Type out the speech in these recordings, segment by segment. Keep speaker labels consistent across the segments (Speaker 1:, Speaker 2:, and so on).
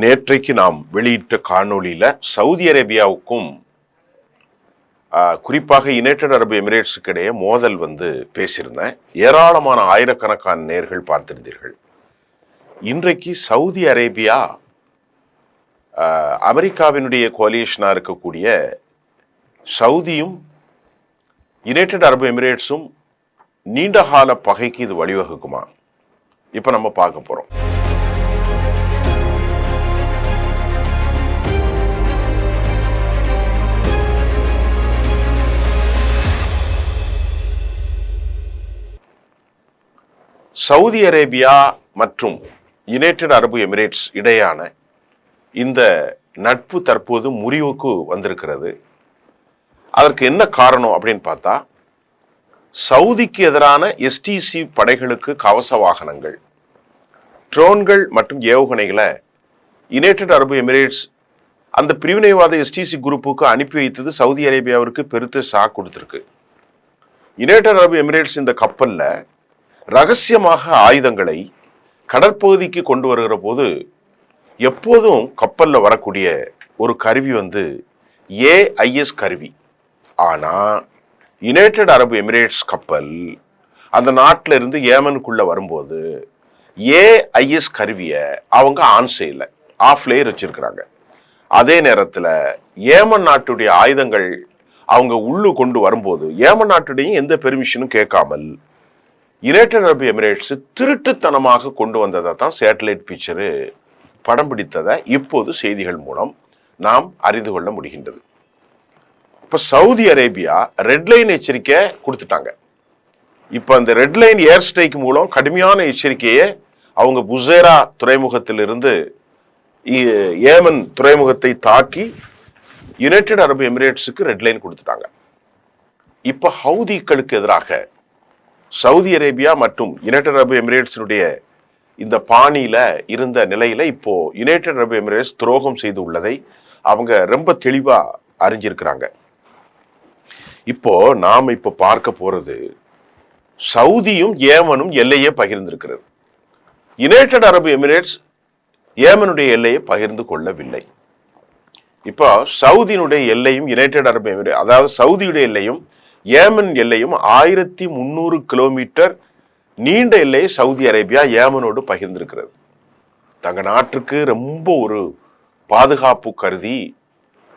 Speaker 1: நேற்றைக்கு நாம் வெளியிட்ட காணொளியில சவுதி அரேபியாவுக்கும் குறிப்பாக யுனைடெட் அரபு எமிரேட்ஸுக்கு இடையே மோதல் பேசியிருந்தேன். ஏராளமான ஆயிரக்கணக்கான நேர்கள் பார்த்திருந்தீர்கள். இன்றைக்கு சவுதி அரேபியா அமெரிக்காவினுடைய கோலியேஷனா இருக்கக்கூடிய சவுதியும் யுனைடெட் அரபு எமிரேட்ஸும் நீண்டகால பகைக்கு இது வழிவகுக்குமா? இப்ப நம்ம பார்க்க போறோம். சவுதி அரேபியா மற்றும் யுனைடெட் அரபு எமிரேட்ஸ் இடையான இந்த நட்பு தற்போது முறிவுக்கு வந்திருக்கிறது. அதற்கு என்ன காரணம் அப்படின்னு பார்த்தா, சவுதிக்கு எதிரான எஸ்டிசி படைகளுக்கு கவச வாகனங்கள், ட்ரோன்கள் மற்றும் ஏவுகணைகளை யுனைடெட் அரபு எமிரேட்ஸ் அந்த பிரிவினைவாத எஸ்டிசி குரூப்புக்கு அனுப்பி வைத்தது சவுதி அரேபியாவிற்கு பெருத்த ஷாக் கொடுத்திருக்கு. யுனைடெட் அரபு எமிரேட்ஸ் இந்த கப்பல்ல ரகசியமாக ஆயுதங்களை கடற்பகுதிக்கு கொண்டு வருகிற போது எப்போதும் கப்பல்ல வரக்கூடிய ஒரு கருவி ஏஐஎஸ் கருவி. ஆனா யுனைடெட் அரபு எமிரேட்ஸ் கப்பல் அந்த நாட்டில இருந்து ஏமனுக்குள்ள வரும்போது ஏஐஎஸ் கருவியை அவங்க ஆன் செய்யல, ஆஃப்லேயே வச்சிருக்கிறாங்க. அதே நேரத்தில் ஏமன் நாட்டுடைய ஆயுதங்கள் அவங்க உள்ளு கொண்டு வரும்போது ஏமன் நாட்டுடைய எந்த பெர்மிஷனும் கேட்காமல் யுனைடெட் அரபு எமிரேட்ஸ் திருட்டுத்தனமாக கொண்டு வந்ததை தான் சேட்டலைட் பிக்சரு படம் பிடித்ததை இப்போது செய்திகள் மூலம் நாம் அறிந்து கொள்ள முடிகின்றது. இப்ப சவுதி அரேபியா ரெட்லைன் எச்சரிக்கை கொடுத்துட்டாங்க. இப்ப அந்த ரெட்லைன் ஏர் ஸ்ட்ரைக் மூலம் கடுமையான எச்சரிக்கையை அவங்க புசேரா துறைமுகத்திலிருந்து ஏமன் துறைமுகத்தை தாக்கி யுனைடெட் அரபு எமிரேட்ஸுக்கு ரெட்லைன் கொடுத்துட்டாங்க. இப்ப ஹவுதிகளுக்கு எதிராக சவுதி அரேபியா மற்றும் யுனைடெட் அரபு எமிரேட்ஸினுடைய இந்த பாணியில இருந்த நிலையில இப்போ யுனைடெட் அரபு எமிரேட்ஸ் துரோகம் செய்து உள்ளதை அவங்க ரொம்ப தெளிவா அறிஞ்சிருக்கிறாங்க. இப்போ நாம இப்ப பார்க்க போறது, சவுதியும் ஏமனும் எல்லையை பகிர்ந்திருக்கிறது. யுனைடெட் அரபு எமிரேட்ஸ் ஏமனுடைய எல்லையை பகிர்ந்து கொள்ளவில்லை. இப்போ சவுதியினுடைய எல்லையும் யுனைடெட் அரபு எமிரேட்ஸ், அதாவது சவுதியுடைய எல்லையும் ஏமன் எல்லையும் 1300 கிலோமீட்டர் நீண்ட எல்லையை சவுதி அரேபியா ஏமனோடு பகிர்ந்திருக்கிறது. தங்க நாட்டுக்கு ரொம்ப ஒரு பாதுகாப்பு கருதி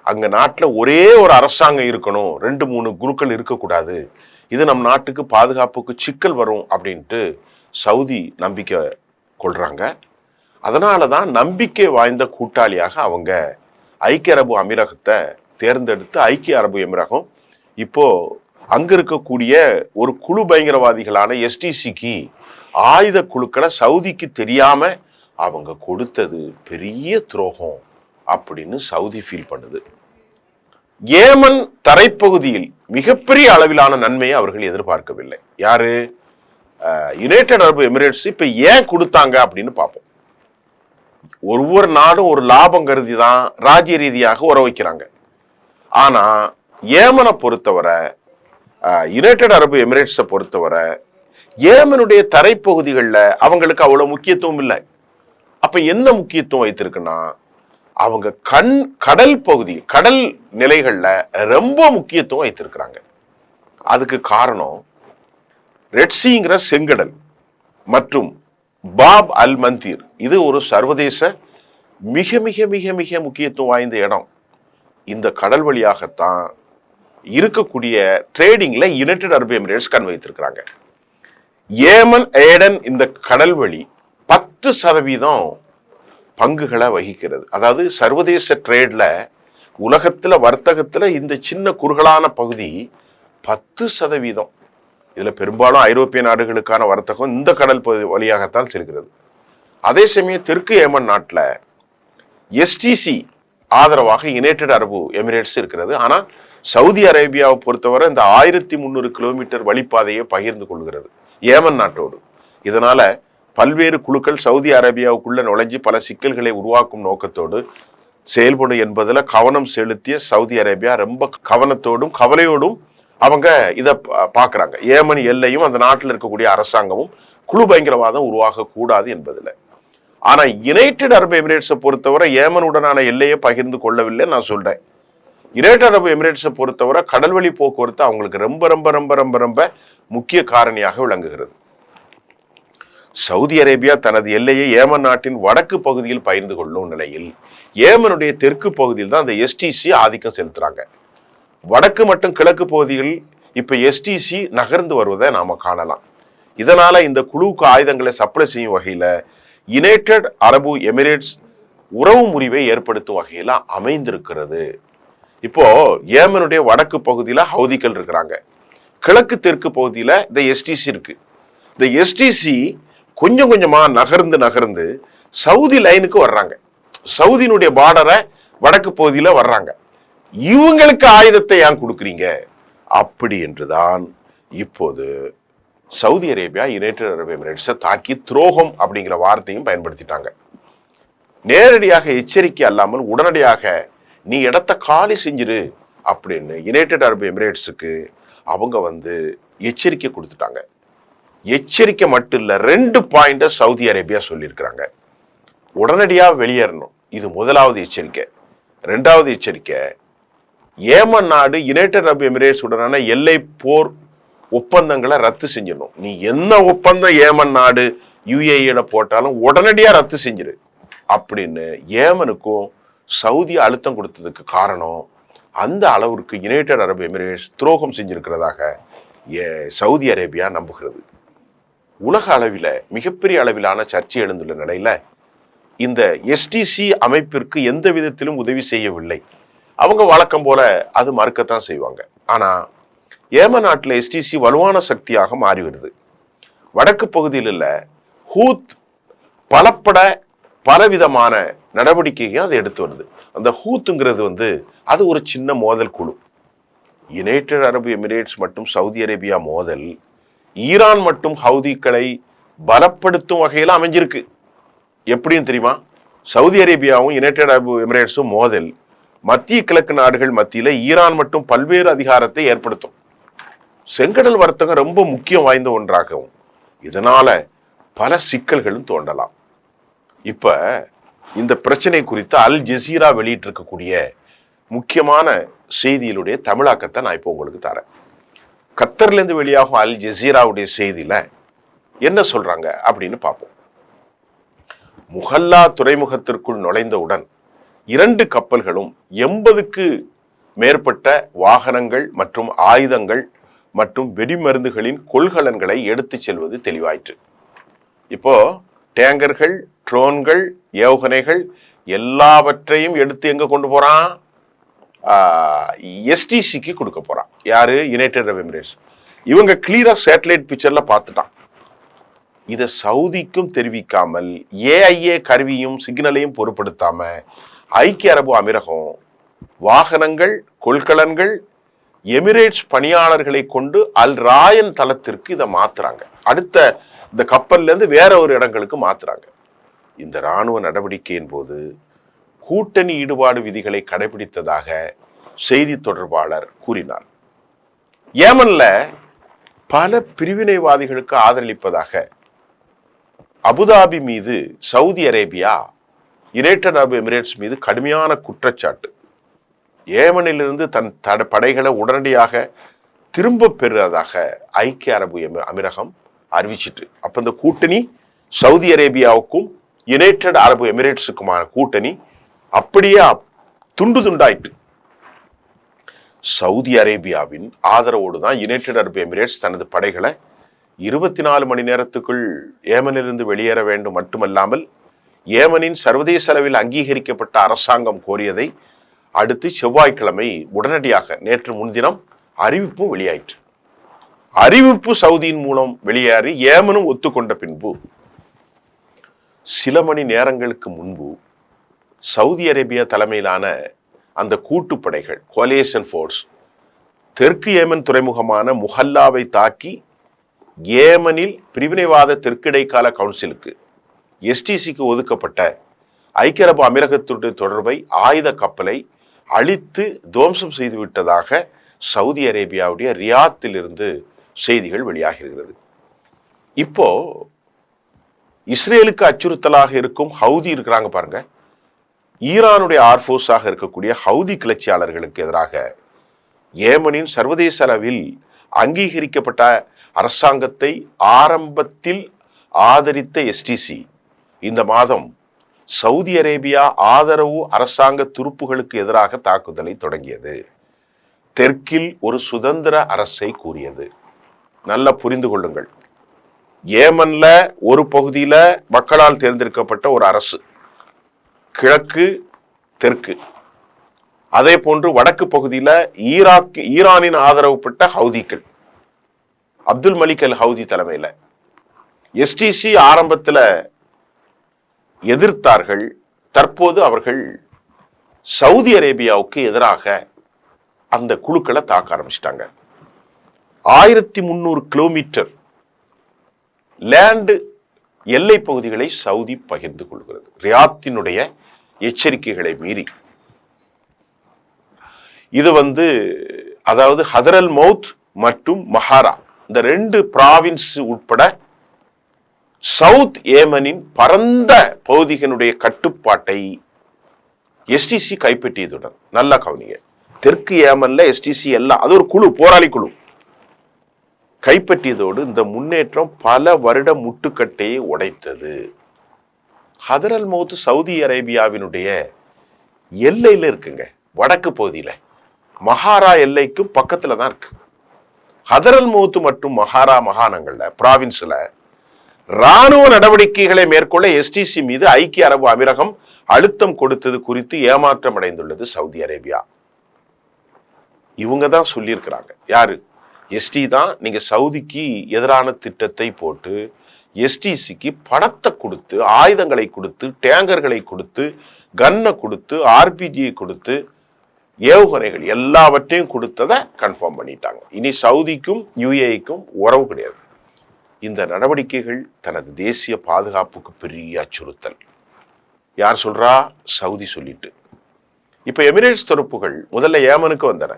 Speaker 1: அங்க நாட்டுல ஒரே ஒரு அரசாங்கம் இருக்கணும், 2-3 குருக்கள் இருக்கக்கூடாது, இது நம் நாட்டுக்கு பாதுகாப்புக்கு சிக்கல் வரும் அப்படின்ட்டு சவுதி நம்பிக்கை கொள்றாங்க. அதனாலதான் நம்பிக்கை வாய்ந்த கூட்டாளியாக அவங்க ஐக்கிய அரபு அமீரகத்தை தேர்ந்தெடுத்து ஐக்கிய அரபு எமிரகம் இப்போ அங்க இருக்கக்கூடிய ஒரு குழு பயங்கரவாதிகளான எஸ்டிசிக்கு ஆயுத குழுக்களை சவுதிக்கு தெரியாம அவங்க கொடுத்தது பெரிய துரோகம் அப்படின்னு சவுதி ஃபீல் பண்ணுது. ஏமன் தரைப்பகுதியில் மிகப்பெரிய அளவிலான நன்மையை அவர்கள் எதிர்பார்க்கவில்லை. யாரு? யுனைடெட் அரபு எமிரேட்ஸ் இப்ப ஏன் கொடுத்தாங்க அப்படின்னு பார்ப்போம். ஒவ்வொரு நாடும் ஒரு லாபம் கருதி தான் ராஜ்ய ரீதியாக உற வைக்கிறாங்க. ஆனா ஏமனை பொறுத்தவரை, யுனைடெட் அரபு எமிரேட்ஸை பொறுத்தவரை ஏமனுடைய தரைப்பகுதிகளில் அவங்களுக்கு அவ்வளவு முக்கியத்துவம் இல்லை. அப்ப என்ன முக்கியத்துவம் வைத்திருக்குன்னா, அவங்க கடல் பகுதி, கடல் நிலைகள்ல ரொம்ப முக்கியத்துவம் வைத்திருக்கிறாங்க. அதுக்கு காரணம் ரெட்சிங்கிற செங்கடல் மற்றும் பாப் அல் மந்தீர், இது ஒரு சர்வதேச மிக மிக மிக மிக முக்கியத்துவம் வாய்ந்த இடம். இந்த கடல் வழியாகத்தான் இருக்கக்கூடிய ட்ரேடிங்ல யுனைடெட் அரபு எமிரேட்ஸ் கண் வைத்திருக்கிறாங்க. ஏமன் ஏடன் இந்த கடல் வழி 10% பங்குகளை வகிக்கிறது. அதாவது சர்வதேச ட்ரேட்ல, உலகத்துல வர்த்தகத்துல இந்த சின்ன குறுகலான பகுதி 10%. இதுல பெரும்பாலும் ஐரோப்பிய நாடுகளுக்கான வர்த்தகம் இந்த கடல் வழியாகத்தான் செல்கிறது. அதே சமயம் தெற்கு ஏமன் நாட்டில் எஸ்டிசி ஆதரவாக யுனைடெட் அரபு எமிரேட்ஸ் இருக்கிறது. ஆனால் சவுதி அரேபியாவை பொறுத்தவரை இந்த 1300 கிலோமீட்டர் வழிப்பாதையை பகிர்ந்து கொள்கிறது ஏமன் நாட்டோடு. இதனால பல்வேறு குழுக்கள் சவுதி அரேபியாவுக்குள்ள நுழைஞ்சு பல சிக்கல்களை உருவாக்கும் நோக்கத்தோடு செயல்படும் என்பதில் கவனம் செலுத்திய சவுதி அரேபியா ரொம்ப கவனத்தோடும் கவலையோடும் அவங்க இதை பார்க்குறாங்க. ஏமன் எல்லையும் அந்த நாட்டில் இருக்கக்கூடிய அரசாங்கமும் குழு பயங்கரவாதம் உருவாக கூடாது என்பதில். ஆனா யுனைடெட் அரபு எமிரேட்ஸை பொறுத்தவரை ஏமனுடனான எல்லையை பகிர்ந்து கொள்ளவில்லை நான் சொல்றேன். யுனைடெட் அரபு எமிரேட்ஸை பொறுத்தவரை கடல்வழி போக்குவரத்து அவங்களுக்கு ரொம்ப ரொம்ப ரொம்ப ரொம்ப ரொம்ப முக்கிய காரணியாக விளங்குகிறது. சவுதி அரேபியா தனது எல்லையை ஏமன் நாட்டின் வடக்கு பகுதியில் பகிர்ந்து கொள்ளும் நிலையில் ஏமனுடைய தெற்கு பகுதியில் தான் அந்த எஸ்டிசி ஆதிக்கம் செலுத்துறாங்க. வடக்கு மற்றும் கிழக்கு பகுதியில் இப்ப எஸ்டிசி நகர்ந்து வருவதை நாம காணலாம். இதனால இந்த குழுவுக்கு ஆயுதங்களை சப்ளை செய்யும் வகையில யுனைடெட் அரபு எமிரேட்ஸ் உறவு முறிவை ஏற்படுத்தும் வகையில அமைந்திருக்கிறது. இப்போ ஏமனுடைய வடக்கு பகுதியில ஹவுதிகள் இருக்கிறாங்க, கிழக்கு தெற்கு பகுதியில இந்த எஸ்டிசி இருக்கு. இந்த எஸ்டிசி கொஞ்சம் கொஞ்சமா நகர்ந்து சவுதி லைனுக்கு வர்றாங்க. சவுதியினுடைய பார்டரை வடக்கு பகுதியில வர்றாங்க. இவங்களுக்கு ஆயுதத்தை ஏன் கொடுக்குறீங்க அப்படி என்றுதான் இப்போது சவுதி அரேபியா யுனைடெட் அரபு எமிரேட்ஸை தாக்கி துரோகம் அப்படிங்கிற வார்த்தையும் பயன்படுத்திட்டாங்க. நேரடியாக எச்சரிக்கை அல்லாமல் உடனடியாக நீ இடத்த காலி செஞ்சிரு அப்படின்னு யுனைடெட் அரபு எமிரேட்ஸுக்கு அவங்க எச்சரிக்கை கொடுத்துட்டாங்க. எச்சரிக்கை மட்டும் இல்ல, 2 பாயிண்ட சவுதி அரேபியா சொல்லியிருக்கிறாங்க. உடனடியா வெளியேறணும், இது முதலாவது எச்சரிக்கை. 2வது எச்சரிக்கை, ஏமன் நாடு யுனைடெட் அரபு எமிரேட்ஸ் உடனான எல்லை போர் ஒப்பந்தங்களை ரத்து செஞ்சிடணும். நீ என்ன ஒப்பந்தம் ஏமன் நாடு யுஏஇ போட்டாலும் உடனடியா ரத்து செஞ்சிரு அப்படின்னு ஏமனுக்கும் சவுதி அழுத்தம் கொடுத்ததுக்கு காரணம் அந்த அளவிற்கு யுனைடெட் அரபு எமிரேட்ஸ் துரோகம் செஞ்சிருக்கிறதாக சவுதி அரேபியா நம்புகிறது. உலக அளவில மிகப்பெரிய அளவிலான சர்ச்சை எழுந்துள்ள நிலையில இந்த எஸ்டிசி அமைப்பிற்கு எந்த விதத்திலும் உதவி செய்யவில்லை. அவங்க வழக்கம் போல அது மறுக்கத்தான் செய்வாங்க. ஆனா ஏமன் நாட்டில் எஸ்டிசி வலுவான சக்தியாக மாறி வருது. வடக்கு பகுதியில் உள்ள ஹூத் பலவிதமான நடவடிக்கைகள் அதை எடுத்து வருது. அந்த ஹூத்துங்கிறது அது ஒரு சின்ன மோதல் குழு. யுனைடெட் அரபு எமிரேட்ஸ் மற்றும் சவுதி அரேபியா மோதல் ஈரான் மற்றும் ஹவுதிகளை பலப்படுத்தும் வகையில் அமைஞ்சிருக்கு. எப்படின்னு தெரியுமா? சவுதி அரேபியாவும் யுனைடெட் அரபு எமிரேட்ஸும் மோதல் மத்திய கிழக்கு நாடுகள் மத்தியில ஈரான் மற்றும் பல்வேறு அதிகாரத்தை ஏற்படுத்தும். செங்கடல் வர்த்தகம் ரொம்ப முக்கியம் வாய்ந்த ஒன்றாகவும் இதனால பல சிக்கல்களும் தோன்றலாம். இப்ப இந்த பிரச்சனை குறித்து அல் ஜசீரா வெளியிட்டு இருக்கக்கூடிய முக்கியமான செய்தியிலுடைய தமிழாக்கத்தை நான் இப்போ உங்களுக்கு தரேன். கத்தர்ல இருந்து வெளியாகும் அல் ஜசீராவுடைய செய்தியில என்ன சொல்றாங்க அப்படின்னு பார்ப்போம். முஹல்லா துறைமுகத்திற்குள் நுழைந்தவுடன் 2 கப்பல்களும் 80க்கு மேற்பட்ட வாகனங்கள் மற்றும் ஆயுதங்கள் மற்றும் வெடிமருந்துகளின் கொள்கலன்களை எடுத்து செல்வது தெளிவாயிற்று. இப்போ டேங்கர்கள், ட்ரோன்கள், ஏவுகணைகள் எல்லாவற்றையும் எடுத்து எங்க கொண்டு போறான்? எஸ்டிசிக்கு கொடுக்க போறான். யாரு? யுனைடெட் அரபு எமிரேட்ஸ். இவங்க கிளியரா சேட்டலைட் பிக்சர்ல பார்த்துட்டான். இதை சவுதிக்கும் தெரிவிக்காமல் ஏஐஏ கருவியும் சிக்னலையும் பொருட்படுத்தாம ஐக்கிய அரபு அமீரகம் வாகனங்கள், கொள்கலன்கள், எமிரேட்ஸ் பணியாளர்களை கொண்டு அல் ராயன் தளத்திற்கு இதை மாத்துறாங்க. அடுத்த இந்த கப்பல்ல இருந்து வேற ஒரு இடங்களுக்கு மாத்துறாங்க. இந்த இராணுவ நடவடிக்கையின் போது கூட்டணி ஈடுபாடு விதிகளை கடைபிடித்ததாக செய்தி தொடர்பாளர் கூறினார். ஏமன்ல பல பிரிவினைவாதிகளுக்கு ஆதரவளிப்பதாக அபுதாபி மீது சவுதி அரேபியா யுனைடெட் அரபு எமிரேட்ஸ் மீது கடுமையான குற்றச்சாட்டு. ஏமனிலிருந்து தன் படைகளை உடனடியாக திரும்ப பெறுவதாக ஐக்கிய அரபு அமீரகம் அறிவிச்சிட்டு, அப்ப இந்த கூட்டணி சவுதி அரேபியாவுக்கும் யுனைடெட் அரபு எமிரேட்ஸுக்குமான கூட்டணி அப்படியே துண்டு துண்டாயிட்டு. சவுதி அரேபியாவின் ஆதரவோடு தான் யுனைடெட் அரபு எமிரேட்ஸ் தனது படைகளை 24 மணி நேரத்துக்குள் ஏமனிலிருந்து வெளியேற வேண்டும் மட்டுமல்லாமல் ஏமனின் சர்வதேச அளவில் அங்கீகரிக்கப்பட்ட அரசாங்கம் கோரியதை அடுத்து செவ்வாய்க்கிழமை உடனடியாக நேற்று முன்தினம் அறிவிப்பும் வெளியாயிற்று. அறிவிப்பு சவுதியின் மூலம் வெளியேறி ஏமனும் ஒத்துக்கொண்ட பின்பு சில மணி நேரங்களுக்கு முன்பு சவுதி அரேபியா தலைமையிலான அந்த கூட்டுப்படைகள் கோலியேஷன் ஃபோர்ஸ் தெற்கு ஏமன் துறைமுகமான முஹல்லாவை தாக்கி ஏமனில் பிரிவினைவாத தெற்கிடைக்கால கவுன்சிலுக்கு எஸ்டிசிக்கு ஒதுக்கப்பட்ட ஐக்கிய அரபு அமீரகத்துடைய தொடர்பை ஆயுத கப்பலை அழித்து துவம்சம் செய்துவிட்டதாக சவுதி அரேபியாவுடைய ரியாத்தில் இருந்து செய்திகள் வெளியாகிறது. இப்போ இஸ்ரேலுக்கு அச்சுறுத்தலாக இருக்கும் ஹவுதி இருக்கிறாங்க பாருங்க, ஈரானுடைய ஆர்போர்ஸாக இருக்கக்கூடிய ஹவுதி கிளர்ச்சியாளர்களுக்கு எதிராக ஏமனின் சர்வதேச அளவில் அங்கீகரிக்கப்பட்ட அரசாங்கத்தை ஆரம்பத்தில் ஆதரித்த எஸ்டிசி இந்த மாதம் சவுதி அரேபியா ஆதரவு அரசாங்க துருப்புகளுக்கு எதிராக தாக்குதலை தொடங்கியது. தெற்கில் ஒரு சுதந்திர அரசை கூறியது. நல்லா புரிந்து கொள்ளுங்கள். ஏமன்ல ஒரு பகுதியில மக்களால் தேர்ந்தெடுக்கப்பட்ட ஒரு அரசு, கிழக்கு தெற்கு, அதே போன்று வடக்கு பகுதியில ஈரானின் ஆதரவு பெற்ற ஹவுதிகள், அப்துல் மலிக் அல் ஹவுதி தலைமையில எஸ்டிசி ஆரம்பத்தில் எதிர்த்தார்கள். தற்போது அவர்கள் சவுதி அரேபியாவுக்கு எதிராக அந்த குழுக்களை தாக்க ஆரம்பிச்சிட்டாங்க. 1300 கிலோமீட்டர் லேண்ட் எல்லை பகுதிகளை சவுதி பகிர்ந்து கொள்கிறது, ரியாத்தினுடைய எச்சரிக்கைகளை மீறி. இது அதாவது ஹதரல் மவுத் மற்றும் மஹாரா இந்த 2 பிராவின்ஸ் உட்பட சவுத் ஏமனின் பரந்த பகுதிகளுடைய கட்டுப்பாட்டை எஸ்டிசி கைப்பற்றியதுடன், நல்லா கவனிங்க, தெற்கு ஏமன்ல எஸ்டிசி எல்லாம் அது ஒரு குழு, போராளி குழு கைப்பற்றியதோடு இந்த முன்னேற்றம் பல வருட முட்டுக்கட்டையை உடைத்தது. ஹதரல் மவுத் சவுதி அரேபியாவினுடைய எல்லையில இருக்குங்க, வடக்கு பகுதியில, மஹாரா எல்லைக்கும் பக்கத்துல தான் இருக்கு. ஹதரல் மவுத் மற்றும் மஹாரா மாகாணங்கள்ல பிராவின்ஸ்ல ராணுவ நடவடிக்கைகளை மேற்கொள்ள எஸ்டிசி மீது ஐக்கிய அரபு அமீரகம் அழுத்தம் கொடுத்தது குறித்து ஏமாற்றம் அடைந்துள்ளது சவுதி அரேபியா. இவங்க தான் சொல்லியிருக்கிறாங்க. யாரு? எஸ்டி தான். நீங்க சவுதிக்கு எதிரான திட்டத்தை போட்டு எஸ்டிசிக்கு பணத்தை கொடுத்து, ஆயுதங்களை கொடுத்து, டேங்கர்களை கொடுத்து, கன்னை கொடுத்து, ஆர்பிஜியை கொடுத்து, ஏவுகணைகள் எல்லாவற்றையும் கொடுத்ததை கன்ஃபார்ம் பண்ணிட்டாங்க. இனி சவுதிக்கும் யுஏஇக்கும் உறவு கிடையாது. இந்த நடவடிக்கைகள் தனது தேசிய பாதுகாப்புக்கு பெரிய அச்சுறுத்தல். யார் சொல்றா? சவுதி சொல்லிட்டு. இப்ப எமிரேட்ஸ் துருப்புகள் முதல்ல ஏமனுக்கு வந்தன.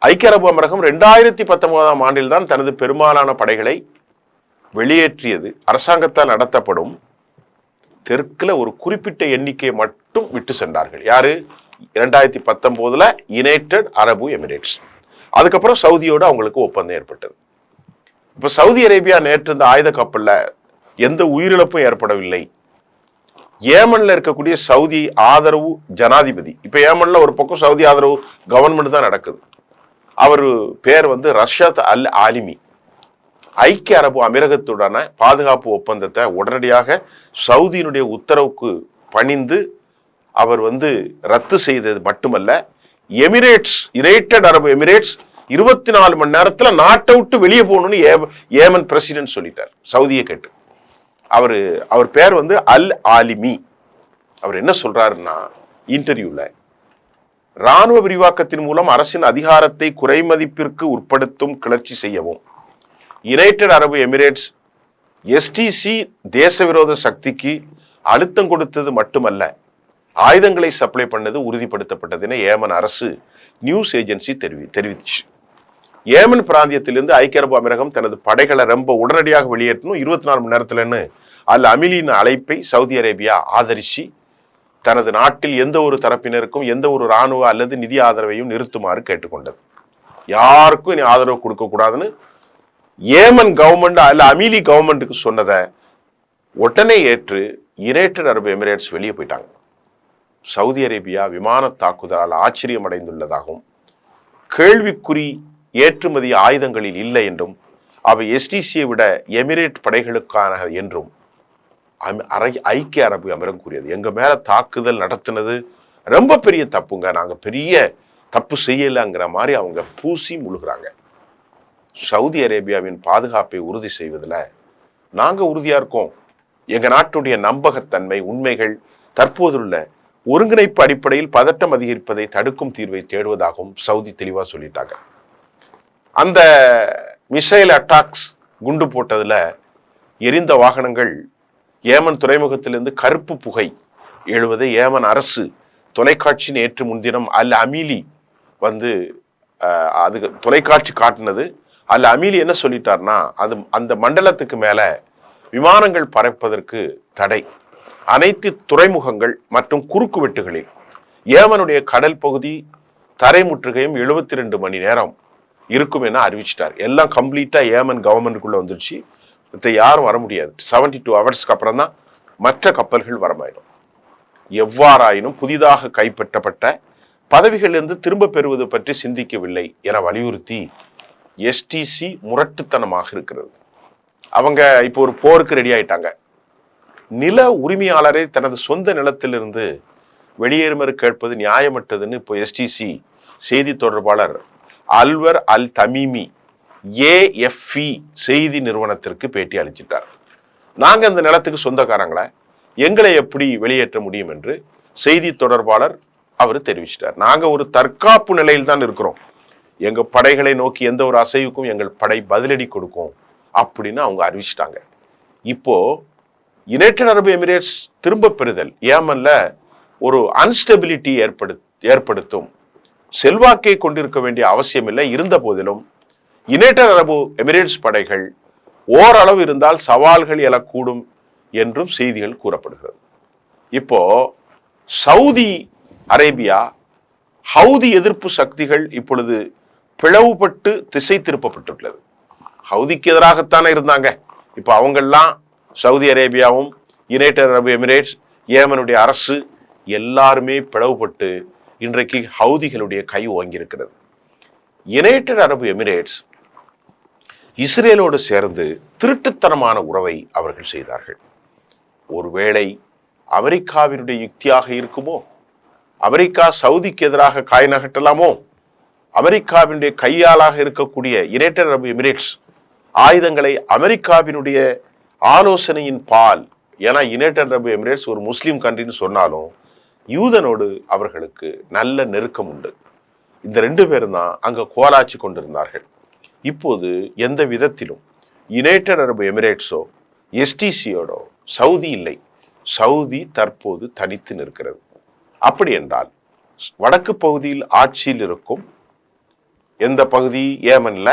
Speaker 1: ஐக்கிய அரபு அமீரகம் 2019ஆம் ஆண்டில் தான் தனது பெரும்பாலான படைகளை வெளியேற்றியது. அரசாங்கத்தால் நடத்தப்படும் தெற்குல ஒரு குறிப்பிட்ட எண்ணிக்கையை மட்டும் விட்டு சென்றார்கள். யாரு? 2019 யுனைடெட் அரபு எமிரேட்ஸ். அதுக்கப்புறம் சவுதியோடு அவங்களுக்கு ஒப்பந்தம் ஏற்பட்டது. இப்ப சவுதி அரேபியா நேற்று இந்த ஆயுத கப்பல்ல எந்த உயிரிழப்பும் ஏற்படவில்லை. ஏமன்ல இருக்கக்கூடிய சவுதி ஆதரவு ஜனாதிபதி, இப்ப ஏமன்ல ஒரு பக்கம் சவுதி ஆதரவு கவர்மெண்ட் தான் நடக்குது. அவரு பேர் ரஷத் அல் ஆலிமி. ஐக்கிய அரபு அமீரகத்துடன பாதுகாப்பு ஒப்பந்தத்தை உடனடியாக சவுதியினுடைய உத்தரவுக்கு பணிந்து அவர் ரத்து செய்தது மட்டுமல்ல, எமிரேட்ஸ், யுனைடெட் அரபு எமிரேட்ஸ் 24 மணி நேரத்துல நாட்டை விட்டு வெளியே போகணும்னு ஏமன் பிரசிடென்ட் சொல்லிட்டார், சவுதியை கேட்டு. அவர் பேர் அல் ஆலிமி. அவர் என்ன சொல்றாருன்னா, இன்டர்வியூல ராணுவ விரிவாக்கத்தின் மூலம் அரசின் அதிகாரத்தை குறைமதிப்பிற்கு உட்படுத்தும் கிளர்ச்சி செய்யவும் யுனைடெட் அரபு எமிரேட்ஸ் எஸ்டிசி தேசவிரோத சக்திக்கு அழுத்தம் கொடுத்தது மட்டுமல்ல, ஆயுதங்களை சப்ளை பண்ணது உறுதிப்படுத்தப்பட்டது என ஏமன் அரசு நியூஸ் ஏஜென்சி தெரிவிச்சு. ஏமன் பிராந்தியத்திலிருந்து ஐக்கிய அரபு அமீரகம் தனது படைகளை ரொம்ப உடனடியாக வெளியேற்றணும் 24 மணி நேரத்தில்னு அல் அமிலின் அழைப்பை சவுதி அரேபியா ஆதரிச்சு தனது நாட்டில் எந்த ஒரு தரப்பினருக்கும் எந்த ஒரு இராணுவ அல்லது நிதி ஆதரவையும் நிறுத்துமாறு கேட்டுக்கொண்டது. யாருக்கும் இனி ஆதரவு கொடுக்க கூடாதுன்னு ஏமன் கவர்மெண்ட் அல்ல அமிலி கவர்மெண்ட்டுக்கு சொன்னதை உடனே ஏற்று யுனைடெட் அரபு எமிரேட்ஸ் வெளியே போயிட்டாங்க. சவுதி அரேபியா விமான தாக்குதலால் ஆச்சரியம் அடைந்துள்ளதாகவும், கேள்விக்குறி ஏற்றுமதி ஆயுதங்களில் இல்லை என்றும், அவை எஸ்டிசியை விட எமிரேட் படைகளுக்கான என்றும் ஐக்கிய அரபு அமீரகம் கூறியது. எங்க மேல தாக்குதல் நடத்தினது ரொம்ப பெரிய தப்புங்க, நாங்க பெரிய தப்பு செய்யலைங்கிற மாதிரி அவங்க பூசி முழுகிறாங்க. சவுதி அரேபியாவின் பாதுகாப்பை உறுதி செய்வதில் நாங்க உறுதியா இருக்கோம். எங்க நாட்டுடைய நம்பகத்தன்மை, உண்மைகள், தற்போதுள்ள ஒருங்கிணைப்பு அடிப்படையில் பதட்டம் அதிகரிப்பதை தடுக்கும் தீர்வை தேடுவதாகவும் சவுதி தெளிவா சொல்லிட்டாங்க. அந்த மிசைல் அட்டாக்ஸ் குண்டு போட்டதுல எரிந்த வாகனங்கள் ஏமன் துறைமுகத்திலிருந்து கருப்பு புகை எழுவதை ஏமன் அரசு தொலைக்காட்சி நேற்று முன்தினம் அல் அமீலி அது தொலைக்காட்சி காட்டினது. அல் அமீலி என்ன சொல்லிட்டார்னா, அந்த மண்டலத்துக்கு மேல விமானங்கள் பறப்பதற்கு தடை, அனைத்து துறைமுகங்கள் மற்றும் குறுக்கு வெட்டுகளில் ஏமனுடைய கடல் பகுதி தரை முற்றுகையும் 72 மணி நேரம் இருக்கும் என அறிவிச்சிட்டார். எல்லாம் கம்ப்ளீட்டா ஏமன் கவர்மெண்ட்டுக்குள்ள வந்துருச்சு. யாரும் வர முடியாது. 72 ஹவர்ஸ்க்கு அப்புறம் தான் மற்ற கப்பல்கள் வரமாயிடும். எவ்வாறாயினும் புதிதாக கைப்பற்றப்பட்ட பதவிகளிலிருந்து திரும்ப பெறுவது பற்றி சிந்திக்கவில்லை என வலியுறுத்தி எஸ்டிசி முரட்டுத்தனமாக இருக்கிறது. அவங்க இப்போ ஒரு போருக்கு ரெடி ஆயிட்டாங்க. நில உரிமையாளரை தனது சொந்த நிலத்திலிருந்து வெளியேறுமாறு கேட்பது நியாயமற்றதுன்னு இப்போ எஸ்டிசி செய்தி தொடர்பாளர் அல்வர் அல் தமீமி ஏஎஃப்இ செய்தி நிறுவனத்திற்கு பேட்டி அளிச்சிட்டார். நாங்க அந்த நிலத்துக்கு சொந்தக்காரங்களை எங்களை எப்படி வெளியேற்ற முடியும் என்று செய்தி தொடர்பாளர் அவர் தெரிவிச்சிட்டார். நாங்க ஒரு தற்காப்பு நிலையில் தான் இருக்கிறோம். எங்க படைகளை நோக்கி எந்த ஒரு அசைவுக்கும் எங்கள் படை பதிலடி கொடுக்கும் அப்படின்னு அவங்க அறிவிச்சிட்டாங்க. இப்போ யுனைடெட் அரபு எமிரேட்ஸ் திரும்ப பெறுதல் ஏமன்ல ஒரு அன்ஸ்டெபிலிட்டி ஏற்படுத்தும். செல்வாக்கை கொண்டிருக்க வேண்டிய அவசியம் இல்லை. இருந்த போதிலும் யுனைடெட் அரபு எமிரேட்ஸ் படைகள் ஓரளவு இருந்தால் சவால்கள் எழக்கூடும் என்றும் செய்திகள் கூறப்படுகிறது. இப்போ சவுதி அரேபியா ஹவுதி எதிர்ப்பு சக்திகள் இப்பொழுது பிளவுபட்டு திசை திருப்பப்பட்டுள்ளது. ஹவுதிக்கு எதிராகத்தானே இருந்தாங்க. இப்ப அவங்கெல்லாம் சவுதி அரேபியாவும் யுனைடெட் அரபு எமிரேட்ஸ் ஏமனுடைய அரசு எல்லாருமே பிளவுபட்டு இன்றைக்கு ஹவுதிகளுடைய கை ஓங்கியிருக்கிறது. யுனைடெட் அரபு எமிரேட்ஸ் இஸ்ரேலோடு சேர்ந்து திருட்டுத்தனமான உறவை அவர்கள் செய்தார்கள். ஒருவேளை அமெரிக்காவினுடைய யுக்தியாக இருக்குமோ? அமெரிக்கா சவுதிக்கு எதிராக காய் நகட்டலாமோ? அமெரிக்காவினுடைய கையாளாக இருக்கக்கூடிய யுனைடெட் அரபு எமிரேட்ஸ் ஆயுதங்களை அமெரிக்காவினுடைய ஆலோசனையின் பால், ஏன்னா யுனைடெட் அரபு எமிரேட்ஸ் ஒரு முஸ்லீம் கண்ட்ரின்னு சொன்னாலும் யூதனோடு அவர்களுக்கு நல்ல நெருக்கம் உண்டு. இந்த 2 பேரும் தான் அங்க கோலாச்சி கொண்டிருந்தார்கள். இப்போது எந்த விதத்திலும் யுனைடெட் அரபு எமிரேட்ஸோ எஸ்டிசியோடோ சவுதி இல்லை. சவுதி தற்போது தனித்து நிற்கிறது. அப்படி என்றால் வடக்கு பகுதியில் ஆட்சியில் இருக்கும் எந்த பகுதி ஏமன்ல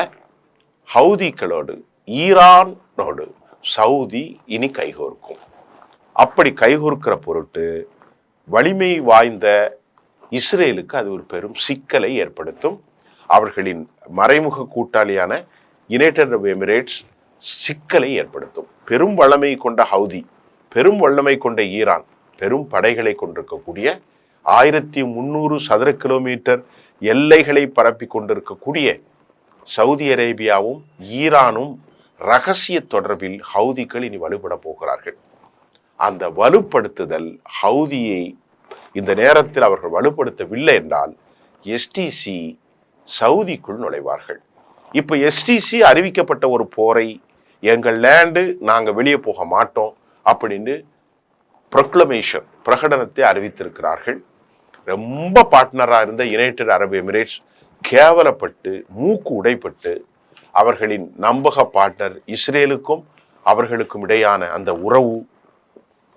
Speaker 1: ஹவுதிகளோடு ஈரானோடு சவுதி இனி கைகோர்க்கும். அப்படி கைகோர்க்கிற பொருட்டு வலிமை வாய்ந்த இஸ்ரேலுக்கு அது ஒரு பெரும் சிக்கலை ஏற்படுத்தும். அவர்களின் மறைமுக கூட்டாளியான யுனைடெட் அரபு எமிரேட்ஸ் சிக்கலை ஏற்படுத்தும். பெரும் வல்லமை கொண்ட ஹவுதி, பெரும் வல்லமை கொண்ட ஈரான், பெரும் படைகளை கொண்டிருக்கக்கூடிய 1300 சதுர கிலோமீட்டர் எல்லைகளை பரப்பி கொண்டிருக்கக்கூடிய சவுதி அரேபியாவும் ஈரானும் ரகசிய தொடர்பில் ஹவுதிகள் இனி வலுப்பட போகிறார்கள். அந்த வலுப்படுத்துதல் ஹவுதியை இந்த நேரத்தில் அவர்கள் வலுப்படுத்தவில்லை என்றால் எஸ்டிசி சவுதிக்குள் நுழைவார்கள். இப்ப எஸ்டிசி அறிவிக்கப்பட்ட ஒரு போரை எங்கள் லேண்டு நாங்க வெளியே போக மாட்டோம் அப்படின்னு ப்ரொக்ளமேஷன் பிரகடனத்தை அறிவித்திருக்கிறார்கள். ரொம்ப பார்ட்னரா இருந்த யுனைடெட் அரபு எமிரேட்ஸ் கேவலப்பட்டு மூக்கு உடைப்பட்டு அவர்களின் நம்பக பார்ட்னர் இஸ்ரேலுக்கும் அவர்களுக்கும் இடையான அந்த உறவு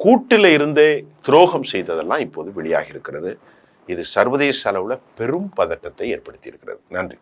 Speaker 1: கூட்டில இருந்தே துரோகம் செய்ததெல்லாம் இப்போது வெளியாகி இருக்கிறது. இது சர்வதேச அளவுல பெரும் பதட்டத்தை ஏற்படுத்தி இருக்கிறது. நன்றி.